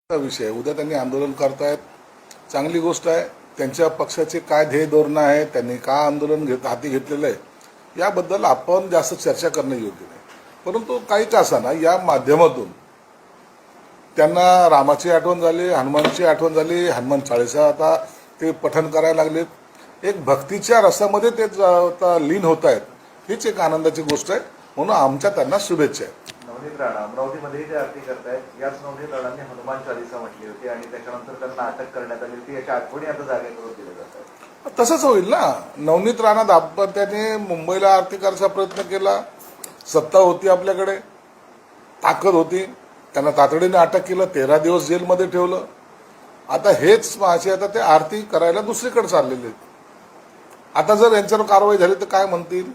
विषय उद्या त्यांनी आंदोलन करतायत, चांगली गोष्ट आहे. त्यांच्या पक्षाचे काय ध्येय धोरण आहे, त्यांनी का आंदोलन हाती घेतलेलं आहे याबद्दल आपण जास्त चर्चा करणं योग्य नाही. परंतु काही का असाना या माध्यमातून त्यांना रामाची आठवण झाली, हनुमानची आठवण झाली, हनुमान चाळीसा आता ते पठण करायला लागलेत. एक भक्तीच्या रसामध्ये ते आता लीन होत आहेत. हीच एक आनंदाची गोष्ट आहे. म्हणून आमच्या त्यांना शुभेच्छा आहेत. नवनीत राणा अमरावतीमध्ये ते आरती करतायत. याच नवनीत राणांनी हनुमान चालीसा म्हटली होती आणि त्याच्यानंतर त्यांना अटक करण्यात आली होती. याच्या आठवणी आता जागे करून दिल्या जातात. तसंच होईल ना. नवनीत राणा दाम्पत्याने मुंबईला आरती करायचा प्रयत्न केला, सत्ता होती आपल्याकडे, ताकद होती, त्यांना तातडीने अटक केलं, 13 दिवस जेलमध्ये ठेवलं. आता हेच माझे आता ते आरती करायला दुसरीकडे चाललेले आहेत. आता जर यांच्यावर कारवाई झाली तर काय म्हणतील.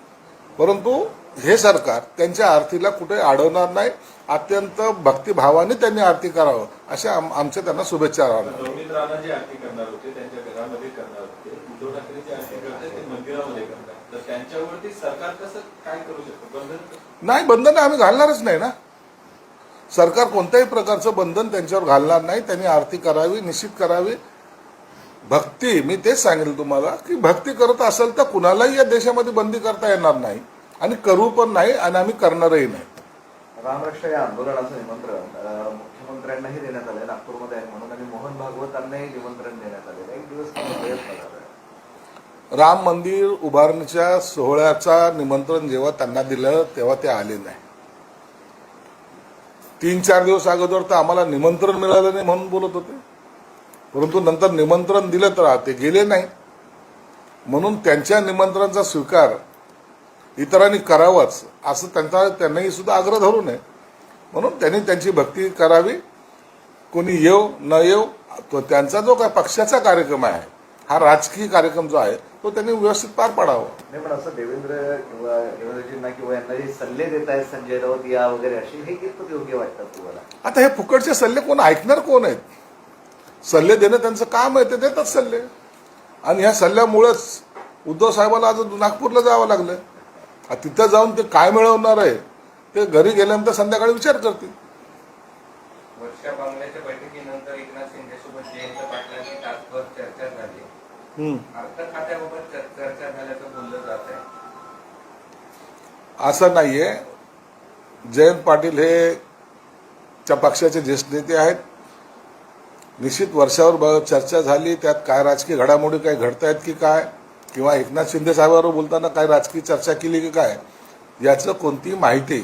परंतु हे सरकार त्यांच्या आरतीला कुठे अडवणार नाही. अत्यंत भक्तिभावाने त्यांनी आरती करावं अशा आमच्या त्यांना शुभेच्छा राहणार. नवनीत राणा जी आरती करणार होते त्यांच्या घरामध्ये करणार होते, उद्धव ठाकरे जी आरती करतात ते मंदिरामध्ये करतात, तर त्यांच्यावरती सरकार कसं काय करू शकतं? बंधन नाही, बंधन आम्ही घालणारच नाही ना. सरकार कोणत्याही प्रकारचं बंधन त्यांच्यावर घालणार नाही. त्यांनी आरती करावी, निश्चित करावी. भक्ती, मी तेच सांगेल तुम्हाला की भक्ती करत असेल तर कुणालाही या देशामध्ये बंदी करता येणार नाही आणि करू पण नाही आणि आम्ही करणारही नाही. रामरक्षा या आंदोलनाचं निमंत्रण मुख्यमंत्र्यांनाही देण्यात आलंय, नागपूरमध्ये आहे म्हणून, आणि मोहन भागवतांनाही निमंत्रण देण्यात आलेलं आहे. एक दिवस प्रयत्न झाला. राम मंदिर उभारणीच्या सोहळ्याचा निमंत्रण जेव्हा त्यांना दिलं तेव्हा ते आले नाही. 3-4 दिवस अगोदर तर आम्हाला निमंत्रण मिळालं नाही म्हणून बोलत होते. परंतु नंतर निमंत्रण दिलं तर ते गेले नाही. म्हणून त्यांच्या निमंत्रणाचा स्वीकार इतरांनी करावाच असं त्यांनाही सुद्धा आग्रह धरू नये. म्हणून त्यांनी त्यांची भक्ती करावी. कोणी येऊ न येऊ, तो त्यांचा जो काय पक्षाचा कार्यक्रम आहे, हा राजकीय कार्यक्रम जो आहे तो त्यांनी व्यवस्थित पार पाडावा. नाही, पण असं देवेंद्रजींना किंवा यांना जे सल्ले देत आहेत संजय राऊत या वगैरे असे, हे कितपत योग्य वाटतात तुम्हाला? आता हे फुकटचे सल्ले कोण ऐकणार कोण आहेत? सल्ले देणं त्यांचं काम आहे, ते देतात सल्ले. आणि ह्या सल्ल्यामुळेच उद्धव साहेबांना आज नागपूरला जावं लागलं. तिथं जाऊन ते काय मिळवणार आहे ते घरी गेल्यानंतर संध्याकाळी विचार करतील. वर्षा बांगल्याच्या बैठकीनंतर एकनाथ शिंदेसोबत जयंत पाटलांची तासभर चर्चा झाली. अर्थ खात्याबाबत चर्चा झाल्याचं बोललं जात आहे. असं नाहीये. जयंत पाटील हे त्या पक्षाचे ज्येष्ठ नेते आहेत. निश्चित वर्षावर चर्चा झाली. त्यात काय राजकीय घडामोडी काय घडतायत की काय, किंवा एकनाथ शिंदे साहेबांवर बोलताना काय राजकीय चर्चा केली की काय, याचं कोणतीही माहिती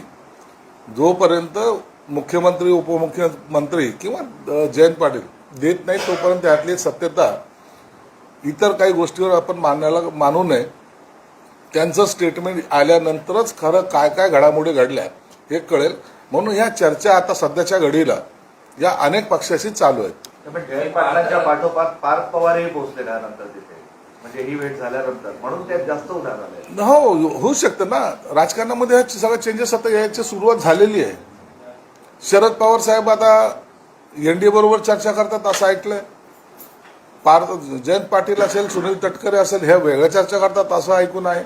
जोपर्यंत मुख्यमंत्री, उपमुख्यमंत्री किंवा जयंत पाटील देत नाही तोपर्यंत त्यातली सत्यता इतर काही गोष्टीवर आपण मानू नये. त्यांचं स्टेटमेंट आल्यानंतरच खरं काय काय घडामोडी घडल्या हे कळेल. म्हणून ह्या चर्चा आता सध्याच्या घडीला या अनेक पक्षाशी चालू आहेत. पण जयंत पाटलांच्या पाठोपाठ पार्थ पवारही पोहोचले त्यानंतर तिथे, म्हणजे ही भेट झाल्यानंतर, म्हणून त्यात जास्त उधार झाले. हो, होऊ शकतं ना. राजकारणामध्ये सगळं चेंजेस आता याची सुरुवात झालेली आहे. शरद पवार साहेब आता एनडीए बरोबर चर्चा करतात असं ऐकलंय. जयंत पाटील असेल, सुनील तटकरे असेल, ह्या वेगळ्या चर्चा करतात असं ऐकून आहे.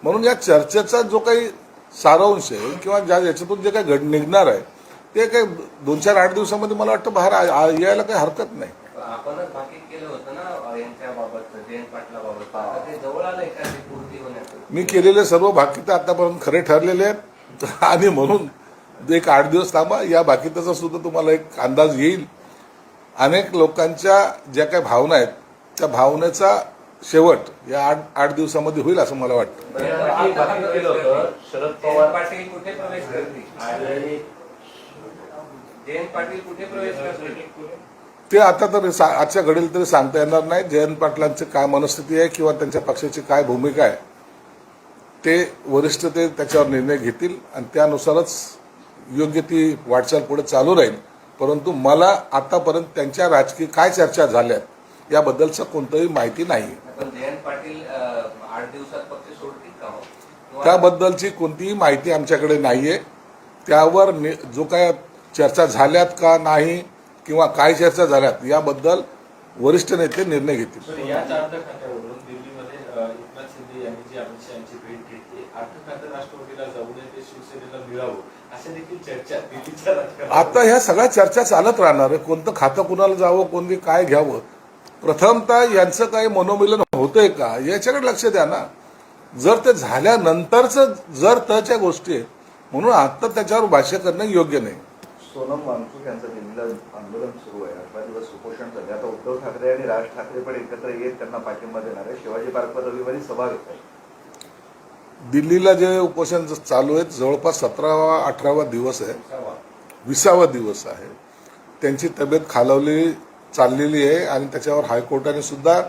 म्हणून या चर्चेचा जो काही सारांश आहे किंवा याच्यातून जे काही निघणार आहे ते काही 2-4-8 दिवसामध्ये मला वाटतं बाहेर यायला काही हरकत नाही. आपणच भाकीत केलं होतं ना यांच्याबाबत, जयंत पाटलाबाबत. आता ते जवळ आलंय का ते पूर्ती होण्याचं? मी केलेले सर्व भाकीत आतापर्यंत खरे ठरलेले आहेत आणि म्हणून एक 8 दिवस थांबा. या भाकीताचा सुद्धा तुम्हाला एक अंदाज येईल. अनेक लोकांच्या ज्या काही भावना आहेत त्या भावनेचा शेवट या 8 दिवसामध्ये होईल असं मला वाटतं. शरद पवार पाटील कुठे प्रवेश करतील? जयंत पाटील कुठे प्रवेश करतील ते आता तर आजच्या घडीला तरी सांगता येणार नाही. जयंत पाटलांची काय मनस्थिती आहे किंवा त्यांच्या पक्षाची काय भूमिका आहे ते वरिष्ठ ते त्याच्यावर निर्णय घेतील आणि त्यानुसारच योग्य ती वाटचाल पुढे चालू राहील. परंतु मला आतापर्यंत त्यांच्या राजकीय काय चर्चा झाल्यात याबद्दलचं कोणतंही माहिती नाही. पण जयंत पाटील 8 दिवसात पक्ष सोडतील का? त्याबद्दलची कोणतीही माहिती आमच्याकडे नाहीये. त्यावर जो काय चर्चा झाल्यात का नाही किंवा काय चर्चा झाल्यात याबद्दल वरिष्ठ नेते निर्णय घेतील. याच अर्थ खात्यावरून दिल्लीमध्ये एकनाथ शिंदे यांनी जी अमित शहा यांची भेट घेतली, अर्थ खातं राष्ट्रवादीला जाऊ नये, ते शिवसेनेला मिळावं अशा देखील चर्चा दिल्लीच्या राजकारणात आता ह्या सगळ्या चर्चा चालत राहणार आहे. कोणतं खातं कुणाला जावं, कोणी काय घ्यावं. प्रथमतः यांचं काही मनोमिलन होतंय का याच्याकडे लक्ष द्या ना. जर ते झाल्यानंतरच जर त्याच्या गोष्टी आहेत म्हणून आता त्याच्यावर भाष्य करणं योग्य नाही. सोनम वांगचुक यांचं दिल्लीला आंदोलन सुरू आहे. 18 दिवस उपोषण झाले. आता उद्धव ठाकरे आणि राज ठाकरे पण एकत्र येत त्यांना पाठिंबा देणार आहे. शिवाजी पार्कवर रविवारी सभा घेत आहे. दिल्लीला जे उपोषण चालू आहेत जवळपास 17वा-18वा दिवस आहे, 20वा दिवस आहे. त्यांची तब्येत खालावली चाललेली आहे आणि त्याच्यावर हायकोर्टाने सुद्धा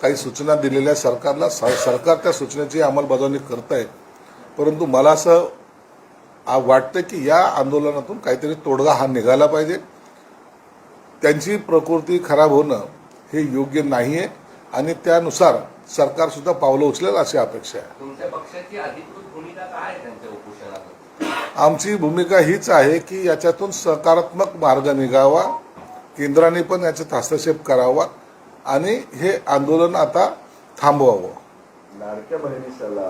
काही सूचना दिलेल्या सरकारला. सरकार त्या सूचनेची अंमलबजावणी करत आहे. परंतु मला असं वाटतं की या आंदोलनातून काहीतरी तोडगा हा निघाला पाहिजे. त्यांची प्रकृती खराब होणं हे योग्य नाही आहे आणि त्यानुसार सरकार सुद्धा पावलं उचलेल अशी अपेक्षा आहे. तुमच्या पक्षाची अधिकृत भूमिका काय आहे त्यांच्या उपोषणात? आमची भूमिका हीच आहे की याच्यातून सकारात्मक मार्ग निघावा, केंद्राने पण याच्यात हस्तक्षेप करावा आणि हे आंदोलन आता थांबवावं. लाडक्या बहिणीला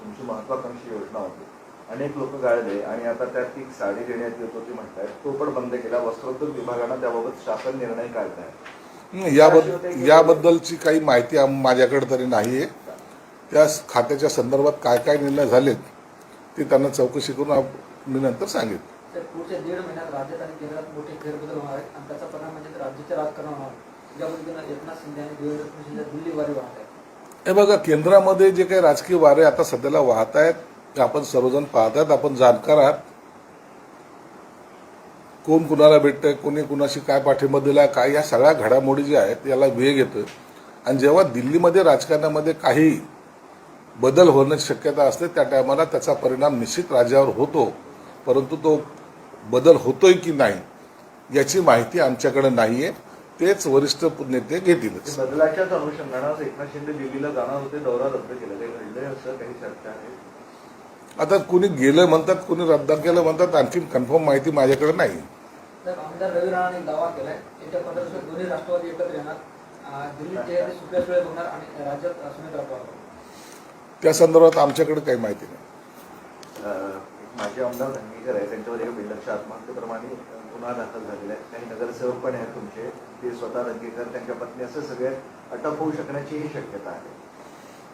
तुमची महत्वाकांक्षी योजना होती. अनेक लोक गाळले आणि आता त्यात एक साडी देण्यात येत होती म्हणतायत. तो पण बंद केला. वस्त्रोद्योग विभागानं त्याबाबत शासन निर्णय काढलाय. याबद्दलची काही माहिती माझ्याकडे तरी नाही आहे. त्या खात्याच्या संदर्भात काय काय निर्णय झालेत ते त्यांना चौकशी करून मी नंतर सांगेन. तर पुढच्या 1.5 महिन्यात राज्यात आणि केंद्रात मोठे फेरबदल होणार आहेत आणि त्याचा परिणाम म्हणजे राज्याच्या राजकारण होणार आहे. ज्या पद्धतीनं एकनाथ शिंदे आणि देवेंद्र फडणवीस दिल्ली वारी वाहत आहेत. हे बघा, केंद्रामध्ये जे काही राजकीय वारे आता सध्याला वाहत आहेत ते आपण सर्वजण पाहत आहेत. आपण जाणकार आहात. कोण कुणाला भेटतंय, कोणी कुणाशी काय पाठिंबा दिला, काय या सगळ्या घडामोडी ज्या आहेत याला वेग येतोय. आणि जेव्हा दिल्लीमध्ये राजकारणामध्ये काही बदल होण्याची शक्यता असते त्या टायमाला त्याचा परिणाम निश्चित राज्यावर होतो. परंतु तो बदल होतोय की नाही याची माहिती आमच्याकडे नाहीये. तेच वरिष्ठ नेते घेतीलच. बदलाच्याच अनुषंगानं एकनाथ शिंदे दिल्लीला जाणार होते. दौरा रद्द केला. ते घडलंय असं काही चर्चा आहे. आता कुणी गेलं म्हणतात, कुणी रद्द केलं म्हणतात. आणखी कन्फर्म माहिती माझ्याकडे नाही. तर आमदार रवी राणाने दावा केलाय येत्या 15 दिवसात दोन्ही राष्ट्रवादी एकत्र येणार. दिल्लीत ते सुप्रिया सुळे बघणार आणि राज्यात सुमित्रा पवार. त्या संदर्भात आमच्याकडे काही माहिती नाही. माजी आमदार धंगेकर आहे. त्यांच्यावर एका बिल्डरच्या आत्महत्येप्रमाणे गुन्हा दाखल झालेला आहे. काही नगरसेवक पण आहेत तुमचे. ते स्वतः धंगेकर, त्यांच्या पत्नी असं सगळे अटक होऊ शकण्याचीही शक्यता आहे.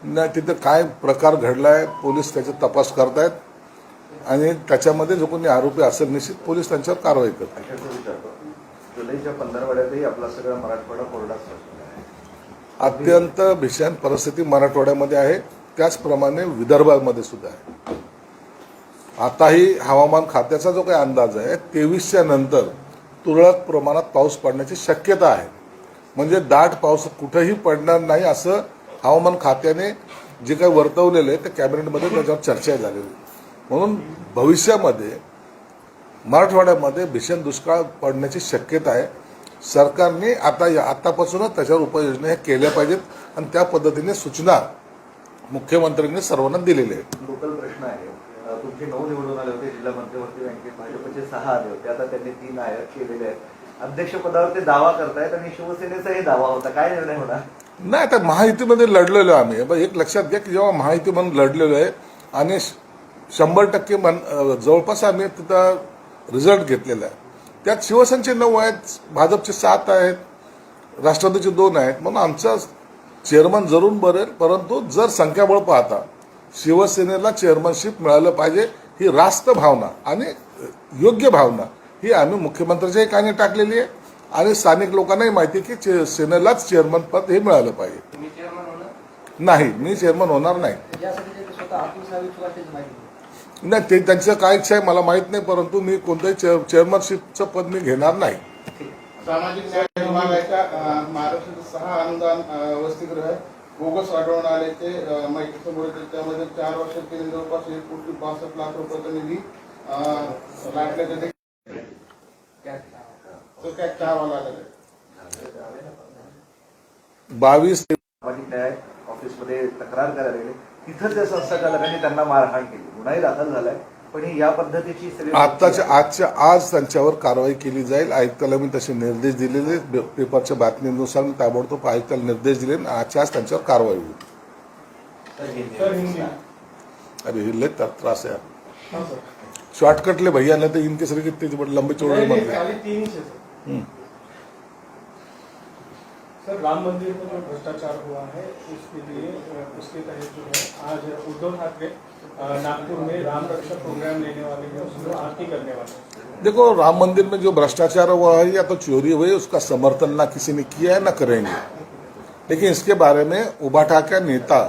नाही, तिथं काय प्रकार घडलाय पोलीस त्याचा तपास करतायत आणि त्याच्यामध्ये जो कोणी आरोपी असेल निश्चित पोलीस त्यांच्यावर कारवाई करतात. अशाच विचारतो, जुलैच्या 15 आपला सगळा मराठवाडा कोरडाच राहिलेला आहे. अत्यंत भीषण परिस्थिती मराठवाड्यामध्ये आहे. त्याचप्रमाणे विदर्भामध्ये सुद्धा आहे. आताही हवामान खात्याचा जो काही अंदाज आहे 23च्या नंतर तुरळक प्रमाणात पाऊस पडण्याची शक्यता आहे. म्हणजे दाट पाऊस कुठेही पडणार नाही असं हवामान खात्याने जे काही वर्तवलेलं आहे ते कॅबिनेटमध्ये त्याच्यावर चर्चा झालेली. म्हणून भविष्यामध्ये मराठवाड्यामध्ये भीषण दुष्काळ पडण्याची शक्यता आहे. सरकारने आतापासूनच त्याच्यावर उपाययोजना हे केल्या पाहिजेत आणि त्या पद्धतीने सूचना मुख्यमंत्र्यांनी सर्वांना दिलेल्या आहेत. लोकल प्रश्न आहे. तुमचे 9 निवडून आले होते जिल्हा मध्यवर्ती बँकेत. भाजपचे 6 आले होते. आता त्यांनी 3 आयात केलेले आहेत. अध्यक्षपदावर ते दावा करतायत आणि शिवसेनेचाही दावा होता. काय निर्णय होणार? नाही, आता महायुतीमध्ये लढलेलो आम्ही. एक लक्षात घ्या की जेव्हा महायुती म्हणून लढलेलो आहे आणि 100% जवळपास आम्ही तिथं रिझल्ट घेतलेला आहे. त्यात शिवसेनेचे 9 आहेत, भाजपचे 7 आहेत, राष्ट्रवादीचे 2 आहेत. म्हणून आमचा चेअरमन जरूर बरेल. परंतु जर संख्याबळ पाहता शिवसेनेला चेअरमनशिप मिळालं पाहिजे ही रास्त भावना आणि योग्य भावना ही आम्ही मुख्यमंत्र्याच्याही कानी टाकलेली आहे आणि स्थानिक लोकांनाही माहिती आहे की सेनेलाच चेअरमन पद हे मिळालं पाहिजे. तुम्ही चेअरमन होणार? नाही, मी चेअरमन होणार नाही. यासाठी ते स्वतः आत्मसावी त्याची माहिती नाही, ते त्यांचं काय इच्छा आहे मला माहित नाही. परंतु मी कोणत्याही चेअरमनशिपचं पद मी घेणार नाही. सामाजिक न्याय विभागाच्या महाराष्ट्रातील 6 अनुदान वसतिगृह बोगस आढळून आले. ते माहितीसमोर येते. त्यामध्ये 4 वर्षात केले जवळपास 1,62,00,000 रुपयाचा निधी लागले. तो काय चावाला आलेला 22 सामाजिक न्याय ऑफिसमध्ये तक्रार करायला गेले. तिथं त्या संस्थाचालकांनी त्यांना मारहाण केली. गुन्हाही दाखल झालाय. पण ही या पद्धतीची सगळी आज त्यांच्यावर कारवाई केली जाईल. आयुक्ताला मी तसे निर्देश दिलेले. पेपरच्या बातमीनुसार मी ताबडतोब आयुक्ताला निर्देश दिले. आजच्या आज त्यांच्यावर कारवाई होईल. तर हिंदी अरे हे लय त्रास आहे. शॉर्टकट ले भैया, नहीं तो इनके सर कितने बड़े लंबे चौड़े नहीं, बन खाली 3 ही है सर। सर, राम मंदिर में जो भ्रष्टाचार हुआ है उसके लिए उसके तहत जो है आज उद्धव ठाकरे नागपुर में राम रक्षा प्रोग्राम लेने वाले हैं, उसमें आरती करने वाले हैं। देखो, राम मंदिर में जो भ्रष्टाचार हुआ है या तो चोरी हुई, उसका समर्थन ना किसी ने किया है ना करेंगे। लेकिन इसके बारे में उबाठा के नेता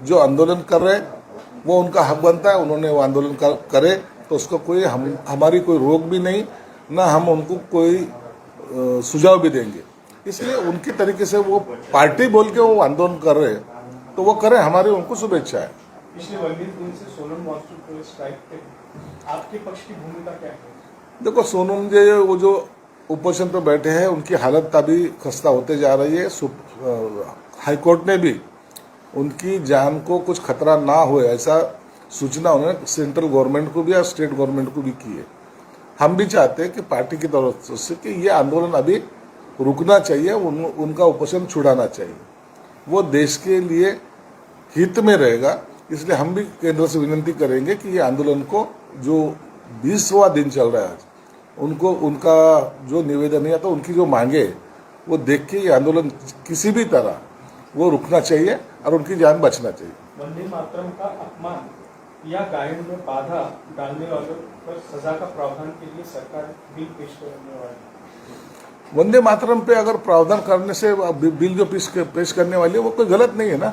जो आंदोलन कर रहे हैं वो उनका हक बनता है, उन्होंने वो आंदोलन करे तो उसको कोई हमारी कोई रोक भी नहीं, ना हम उनको कोई सुझाव भी देंगे। इसलिए उनके तरीके से वो पार्टी बोल के वो आंदोलन कर रहे हैं तो वो करें, हमारी उनको शुभेच्छा है। पिछले 19 दिन से सोनम वांगचुक को स्ट्राइक पे आपके पक्ष की भूमिका क्या है? देखो, सोनम जी वो जो उपोषण पर बैठे हैं उनकी हालत अभी खस्ता होते जा रही है। हाईकोर्ट ने भी उनकी जान को कुछ खतरा ना हो ऐसा सूचना उन्होंने सेंट्रल गवर्नमेंट को भी और स्टेट गवर्नमेंट को भी की है। हम भी चाहते हैं कि पार्टी की तरफ से कि ये आंदोलन अभी रुकना चाहिए, उनका उपोषण छुड़ाना चाहिए, वो देश के लिए हित में रहेगा। इसलिए हम भी केंद्र से विनती करेंगे कि ये आंदोलन को जो 20वां दिन चल रहा है आज, उनको उनका जो निवेदन है तो उनकी जो मांगे वो देख के ये आंदोलन किसी भी तरह वो रुकना चाहिए और उनकी जान बचना चाहिए। वंदे मातरम का अपमान या गायन में बाधा डालने वालों पर सजा का प्रावधान के लिए सरकार बिल पेश करने वाली है। वंदे मातरम पे अगर प्रावधान करने से बिल जो पेश करने वाली है वो कोई गलत नहीं है ना।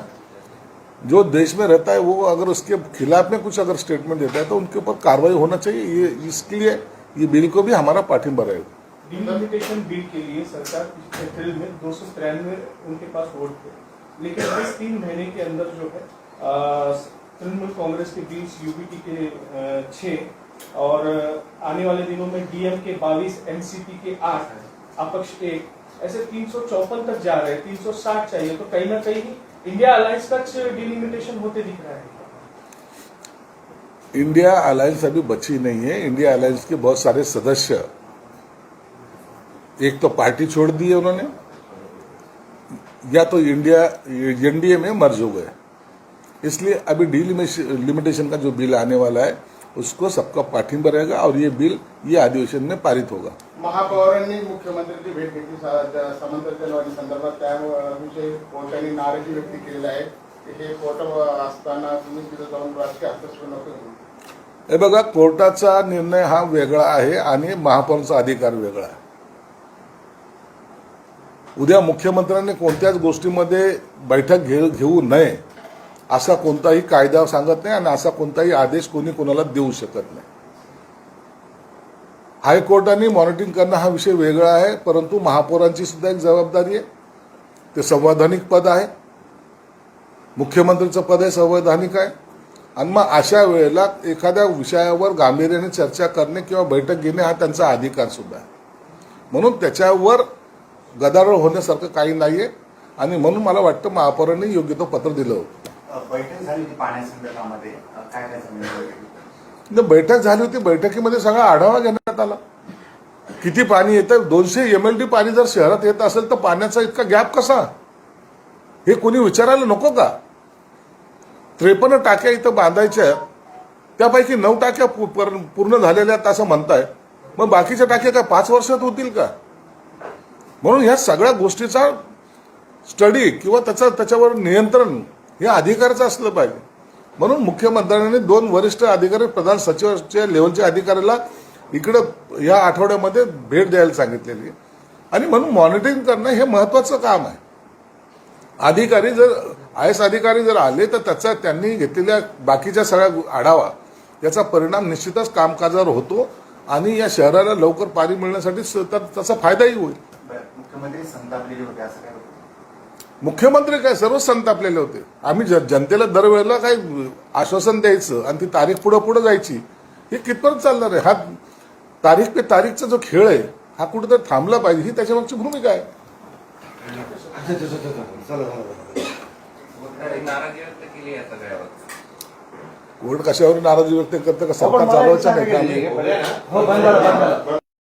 जो देश में रहता है वो अगर उसके खिलाफ में कुछ अगर स्टेटमेंट देता है तो उनके ऊपर कार्रवाई होना चाहिए। ये इसके लिए ये बिल को भी हमारा पाठिंबा रहेगा। डिलिमिटेशन बिल के लिए सरकार पिछले अप्रैल में 293 उनके पास वोट थे, लेकिन इस 3 महीने के अंदर जो है तृणमूल कांग्रेस के 20, यूपीटी के 6 और आने वाले दिनों में डीएम के 22, एनसीपी के 8, अपक्ष 1, ऐसे 354 तक जा रहे हैं। 360 चाहिए, तो कहीं ना कहीं इंडिया अलायंस का डिलिमिटेशन होते दिख रहा है। इंडिया अलायंस अभी बची नहीं है। इंडिया अलायंस के बहुत सारे सदस्य एक तो पार्टी छोड़ दी है उन्होंने, या तो इंडिया एनडीए में मर्ज हो गए। इसलिए अभी डिलिमिटेशन का जो बिल आने वाला है उसको सबका पाठिंबा रहेगा और ये बिल ये अधिवेशन में पारित होगा। महापौरांनी मुख्यमंत्र्यांची भेट घेतली समांतर चलवाणी संदर्भात त्याविषयी कोर्टाने नाराजी व्यक्त केलेली आहे की हे कोर्ट असताना तुम्ही तिथे जाऊन राजकीय हस्तक्षेप नको करू. हे बघा, कोर्टाचा निर्णय हा वेगळा आहे आणि महापौरांचा अधिकार वेगळा आहे। उद्या मुख्यमंत्र्यांनी कोणत्याच गोष्टीमध्ये बैठक घेऊ नये असा कोणताही कायदा सांगत नाही आणि असा कोणताही आदेश कोणी कोणाला देऊ शकत नाही। हायकोर्टाने मॉनिटरिंग करणं हा विषय वेगळा आहे, परंतु महापौरांची सुद्धा एक जबाबदारी आहे। ते संवैधानिक पद आहे, मुख्यमंत्रीचं पद आहे, संवैधानिक आहे। आणि मग अशा वेळेला एखाद्या विषयावर गांभीर्याने चर्चा करणे किंवा बैठक घेणे हा त्यांचा अधिकार सुद्धा आहे। म्हणून त्याच्यावर गदारोळ होण्यासारखं काही नाहीये आणि म्हणून मला वाटतं महापौरांनी योग्य तो पत्र दिलं होतं। बैठक झाली होती पाण्यासंदर्भामध्ये, काय काय समजलं? बैठक झाली होती, बैठकीमध्ये सगळा आढावा घेण्यात आला। किती पाणी येतं, 200 MLD पाणी जर शहरात येत असेल तर पाण्याचा इतका गॅप कसा, हे कोणी विचारायला नको का? 53 टाक्या इथं बांधायच्या, त्यापैकी 9 टाक्या पूर्ण झालेल्या आहेत असं म्हणताय, मग बाकीच्या टाक्या काय 5 वर्षात होतील का? म्हणून ह्या सगळ्या गोष्टीचा स्टडी किंवा त्याच्यावर नियंत्रण हे अधिकाराचं असलं पाहिजे। म्हणून मुख्यमंत्र्यांनी 2 वरिष्ठ अधिकारी प्रधान सचिवाच्या लेवलच्या अधिकाऱ्याला इकडे या आठवड्यामध्ये भेट द्यायला सांगितलेली आहे आणि म्हणून मॉनिटरिंग करणं हे महत्त्वाचं काम आहे। अधिकारी जर IAS अधिकारी जर आले तर त्यांनी घेतलेल्या बाकीच्या सगळ्या आढावा याचा परिणाम निश्चितच कामकाजावर होतो आणि या शहराला लवकर पाणी मिळण्यासाठी त्याचा फायदाही होईल। मुख्यमंत्री संतापलेले होते असं काय? मुख्यमंत्री काय सर्वच संतापलेले होते। आम्ही जनतेला दरवेळेला काय आश्वासन द्यायचं आणि ती तारीख पुढे जायची, हे कितपर्यंत चालणार आहे? हा तारीख पे तारीखचा जो खेळ आहे हा कुठेतरी थांबला पाहिजे, ही त्याच्यामागची भूमिका आहे। नाराजी व्यक्त केली या सगळ्यावर। कोर्ट कशावर नाराजी व्यक्त करतं का? सरकार चालवायचं नाही का?